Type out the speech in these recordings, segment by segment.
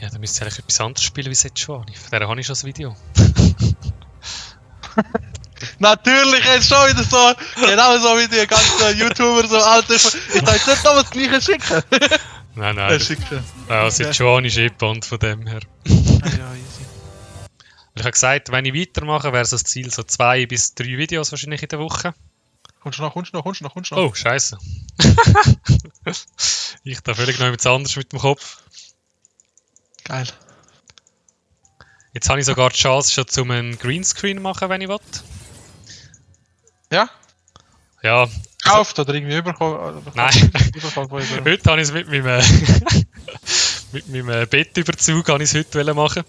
Ja, dann müsste ich eigentlich etwas anderes spielen wie Sejuani. Von der habe ich schon das Video. Natürlich ist schon wieder so, genau so wie die ganzen YouTuber so Alter. Ich kann jetzt nicht noch das gleiche schicken. Nein. Schicken. Ja, Sejuani ist Band von dem her. Ah, ja, easy. Ich habe gesagt, wenn ich weitermache, wäre so das Ziel so 2 bis 3 Videos wahrscheinlich in der Woche. Kommst du noch? Oh, scheiße. Ich da völlig noch etwas anderes mit dem Kopf. Geil. Jetzt habe ich sogar die Chance, schon zum einen Greenscreen machen, wenn ich will. Ja? Ja. Gekauft oder irgendwie überkommen? Nein. Heute habe ich es mit meinem Bettüberzug heute machen.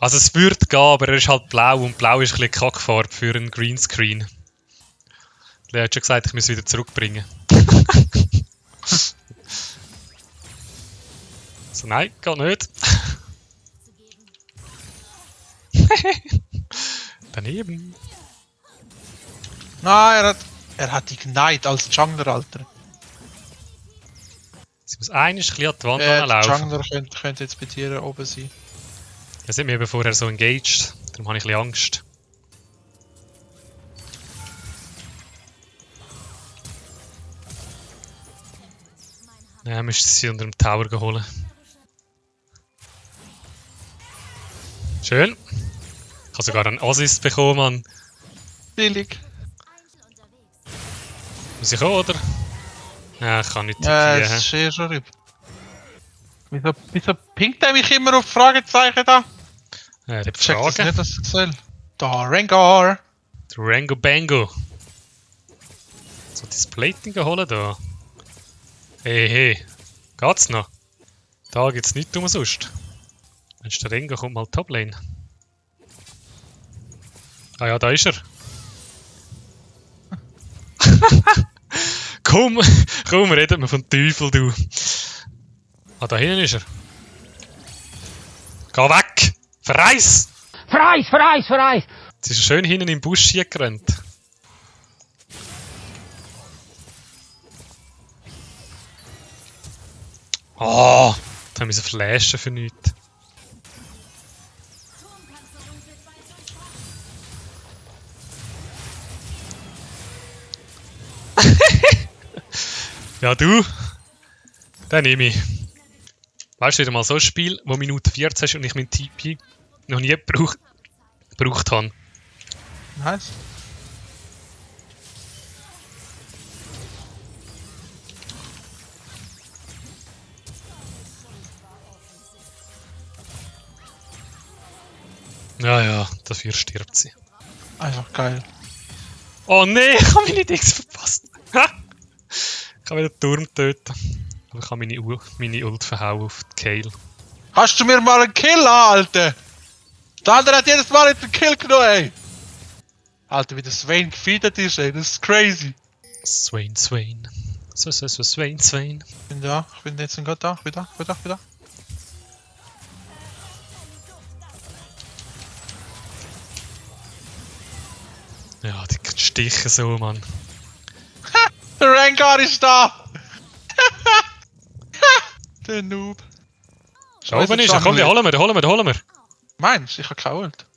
Also es würde gehen, aber er ist halt blau und blau ist ein bisschen Kackfarbe für einen Greenscreen. Er hat schon gesagt, ich muss wieder zurückbringen. So, nein, geht nicht. Daneben. Nein, er hat Ignite als Jungler, Alter. Sie muss eigentlich ein bisschen an die Wand anlaufen. Jungler könnte jetzt bei dir oben sein. Er sind mir eben vorher so engaged, darum habe ich ein bisschen Angst. Ja, müsste sie unter dem Tower holen. Schön. Ich habe sogar einen Assist bekommen, Mann. Billig. Muss ich auch, oder? Ja, ich kann nicht Ja, tippen. das ist eh schon rüber. Wieso pinkt er mich immer auf Fragezeichen da? Ja, die Check das Frage. nicht, was ich soll. Da, Rengar. Der Rango Bango. So das Plating holen da. Hey. Geht's noch? Da gibt's nichts umsonst. Mensch, der Rengo kommt mal Toplane. Ah ja, da ist er. komm, redet mir vom Teufel, du. Ah, da hinten ist er. Geh weg! Verreis! Verreis! Jetzt ist er schön hinten im Busch hier gerannt. Oh, da müssen wir flashen für nichts. Ja, du. Den nehme ich. Weißt du, wieder mal so ein Spiel, wo Minute 14 ist und ich meinen TP noch nie gebraucht habe. Nice. Ja, dafür stirbt sie. Einfach geil. Oh nee, ich habe meine Dings verpasst. Ich kann wieder den Turm töten. Aber ich habe meine Ult verhauen auf die Kale. Hast du mir mal einen Kill an, Alter? Der andere hat jedes Mal jetzt einen Kill genommen, ey. Alter, wie der Swain gefeedet ist, ey. Das ist crazy. Swain. So, Swain. Ich bin da. Ich bin jetzt gerade da. Ich bin da. Ja, die stichen so, Mann. Der Rengar ist da! Der Noob. Da oben ist er, komm, den holen wir. Meinst du? Ich hab keine Ult.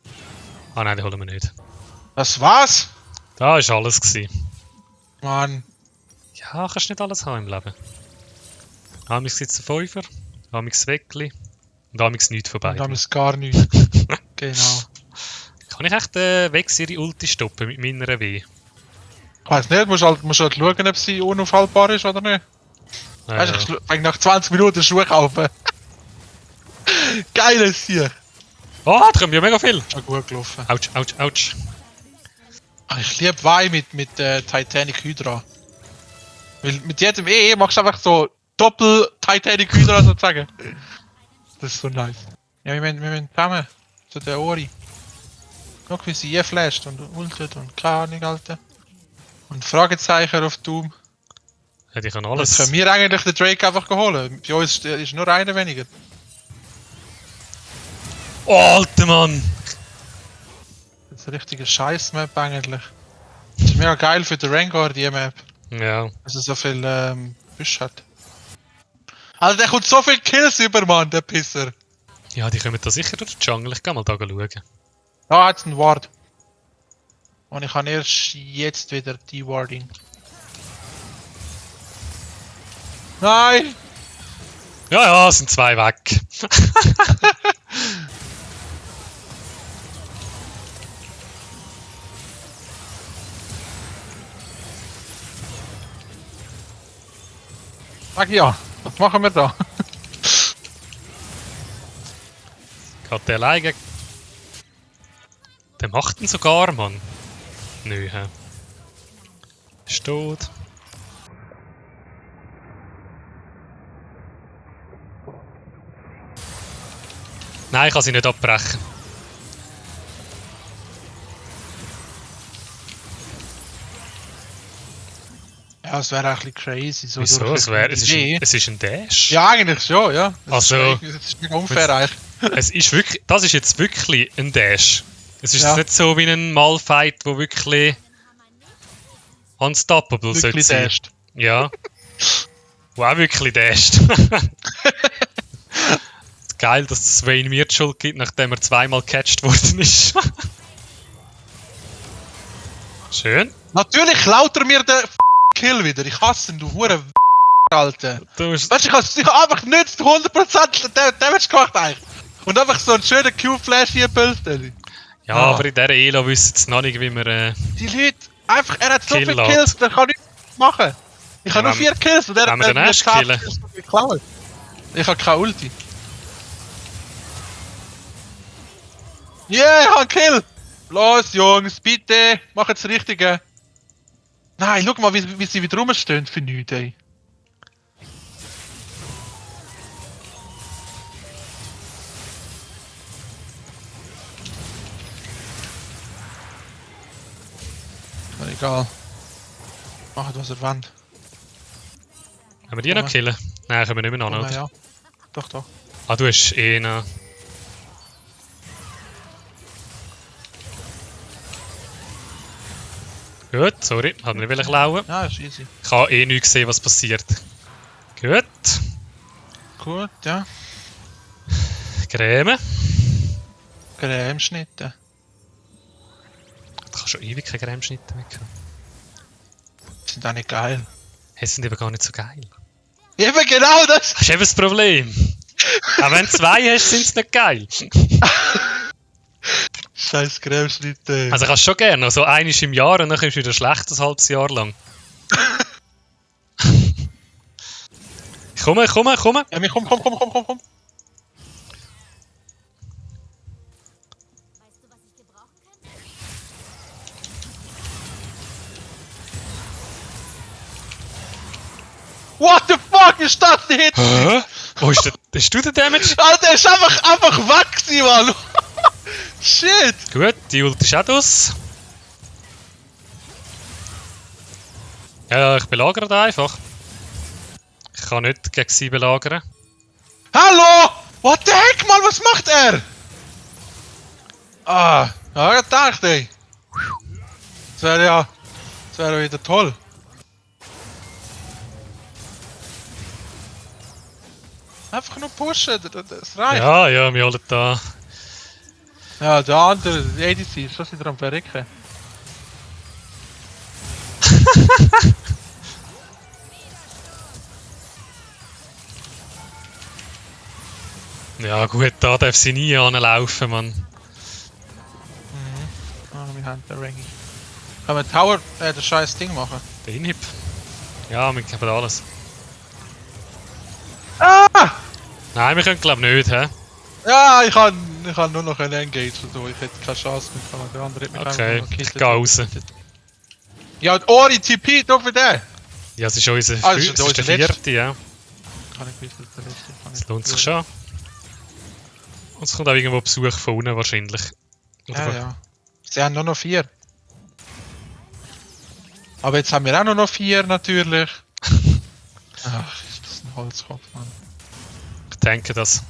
Ah nein, den holen wir nicht. Das war's? Da war alles gewesen. Mann. Ja, kannst nicht alles haben im Leben. Amigs gibt es einen Fünfer, amigs Weckli und amigs nichts vorbei. Und dann ist gar nichts. Genau. Kann ich echt Wex ihre Ulti stoppen mit meiner W? Ich weiß nicht, musst halt schauen, ob sie unaufhaltbar ist oder nicht. Weißt du, ich fang nach 20 Minuten Schuhe kaufen. Geiles hier. Oh, da kommen ja mega viel. Schon gut gelaufen. Autsch. Ich liebe Wein mit Titanic Hydra. Weil mit jedem machst du einfach so Doppel-Titanic Hydra sozusagen. Das ist so nice. Ja, wir müssen zusammen zu der Ori. Guck, wie sie flasht und ultet und keine Ahnung, Alter. Und Fragezeichen auf Doom. Ja, die kann Das alles. können wir eigentlich den Drake einfach holen. Bei uns ist nur einer weniger. Oh, alter Mann! Das ist eine richtige Scheiß-Map eigentlich. Das ist mega geil für den Rengar, die Map. Ja. Dass er so viel Büsch hat. Also der kommt so viel Kills über, Mann, der Pisser. Ja, die kommen da sicher durch den Jungle. Ich geh mal da schauen. Da hat's einen Ward. Und ich kann erst jetzt wieder die Warding. Nein! Ja, ja, sind zwei weg. Sag ja, was machen wir da? Geht der alleine. Der macht ihn sogar, Mann. Nö, hä? Ist tot. Nein, ich kann sie nicht abbrechen. Ja, es wäre ein bisschen crazy. So Wieso? durch eine Idee. Es ist ein Dash. Ja, eigentlich schon, ja. Also- Das ist nicht unfair eigentlich. Es ist wirklich, das ist jetzt wirklich ein Dash. Es ist Ja. nicht so wie ein Malfight, wo wirklich unstoppable sollte Wirklich sein. dasht. Ja. Wo auch wirklich dasht. Geil, dass es Swain mir die Schuld gibt, nachdem er zweimal gecatcht worden ist. Schön. Natürlich klaut er mir den Kill wieder. Ich hasse ihn, du hure Alter. Du musst, Weißt du, ich hab einfach nicht 100% Damage gemacht eigentlich. Und einfach so einen schönen Q-Flash hier gebürstet. ja, Ah. aber in dieser Elo wissen jetzt noch nicht, wie wir... Die Leute, einfach, er hat so Kill viele lässt. Kills, der kann nichts machen. Ich habe Ja, nur 4 Kills und er wenn wir den mir erst 10 killen. Kills geklaut. Ich habe keine Ulti. Yeah, ich habe einen Kill! Los, Jungs, bitte, mach jetzt das Richtige. Nein, schau mal, wie sie wieder rumstehen für nichts, ey. Na, egal. Macht was er wollt. Können wir die noch killen? Nein, können wir nicht mehr noch, Ja, oder? ja. Doch, doch. Ah, du hast eh noch... Gut, sorry, hat nicht wollen klauen. Ja, ist easy. Ich habe eh nicht gesehen, was passiert. Gut. Gut, ja. Creme. Cremeschnitte. Du kannst schon ewig keine Cremeschnitte mehr haben. Sind auch nicht geil. Hey, sind eben gar nicht so geil. Eben genau das! Das ist eben das Problem. Auch wenn du zwei hast, sind sie nicht geil. Scheiß Cremeschnitte. Also kannst du schon gerne, so einmal im Jahr und dann kommst du wieder schlecht ein halbes Jahr lang. Komm. Ja, mir komm. What the fuck ist das nicht? Hä? Wo ist der? Hast du den Damage? Alter, er ist einfach weg gewesen, Mann! Shit! Gut, die Ulti ist auch aus. Ja, ich belagere da einfach. Ich kann nicht gegen sie belagern. Hallo! What the heck, Mann, was macht er? Ah, ja, ich dachte, ey. Das wäre wieder toll. Einfach nur pushen, das reicht. Ja, wir holen da. Ja, der andere, die ADC, ist schon wieder am Verrecken. Ja gut, da darf sie nie anlaufen, Mann. Ah, wir haben den Ranking. Können wir Tower, das scheiß Ding machen? Der Inhib. Ja, wir haben alles. Ah! Nein, wir können glaube nicht, hä? Ja, ich kann nur noch einen Engage und so, ich hätte keine Chance mehr. Der andere hat mich Okay, einfach noch ich gekillt. gehe raus. Ja, und Ori TP, doch für den! Ja, es ist unser Ah, es ist der letzte. vierte, ja. Kann ich wissen, der letzte. Das lohnt sich schon. Und es kommt auch irgendwo Besuch von unten wahrscheinlich. Oder Ja, von- ja. Sie haben nur noch 4. Aber jetzt haben wir auch nur noch 4 natürlich. Ach, ist das ein Holzkopf, Mann. Ich denke das.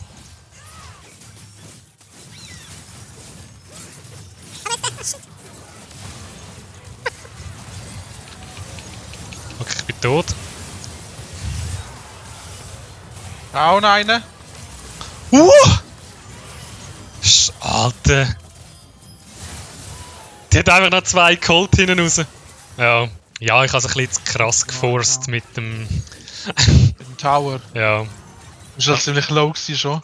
Okay, ich bin tot. Auch noch einen. Alter. Die hat einfach noch 2 geholt hinten raus. Ja. Ja, ich habe es ein bisschen zu krass geforst mit dem... Mit dem Tower. Ja. Das war ziemlich low gewesen schon.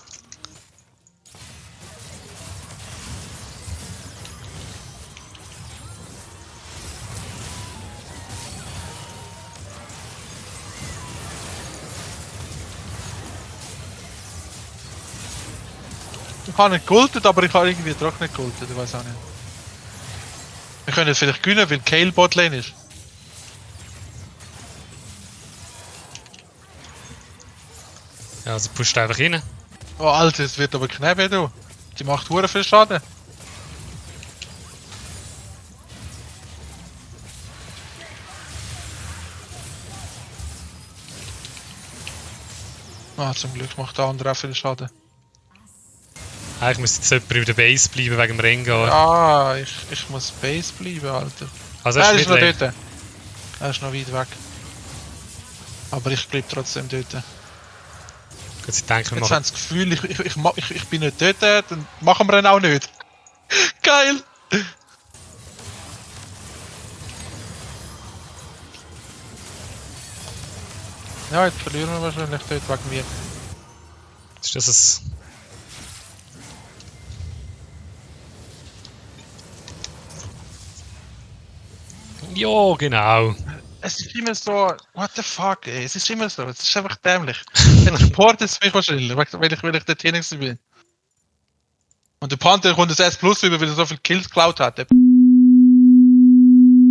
Ich habe nicht geholtet, aber ich habe irgendwie doch nicht geholtet, ich weiß auch nicht. Wir können jetzt vielleicht gewinnen, weil Kale Botlane ist. Ja, also pusht einfach rein. Oh Alter, es wird aber knapp, du. Die macht hure viel Schaden. Ah, zum Glück macht der andere auch viel Schaden. Eigentlich müsste jetzt jemand über der Base bleiben wegen dem Rengar. Ah, ich muss Base bleiben, Alter. Also Er er ist ist noch nicht dort. Er ist noch weit weg. Aber ich bleib trotzdem dort. Gut, sie denken, wir Jetzt machen... haben sie das Gefühl, ich bin nicht dort, dann machen wir ihn auch nicht. Geil! Ja, jetzt verlieren wir wahrscheinlich dort wegen mir. Ist das es? Ja, genau. Es ist immer so, what the fuck, ey. Es ist immer so, es ist einfach dämlich. Der Support ist mich wahrscheinlich, weil ich der Tennis bin. Und der Panther kommt das S Plus über, weil er so viel Kills geklaut hat.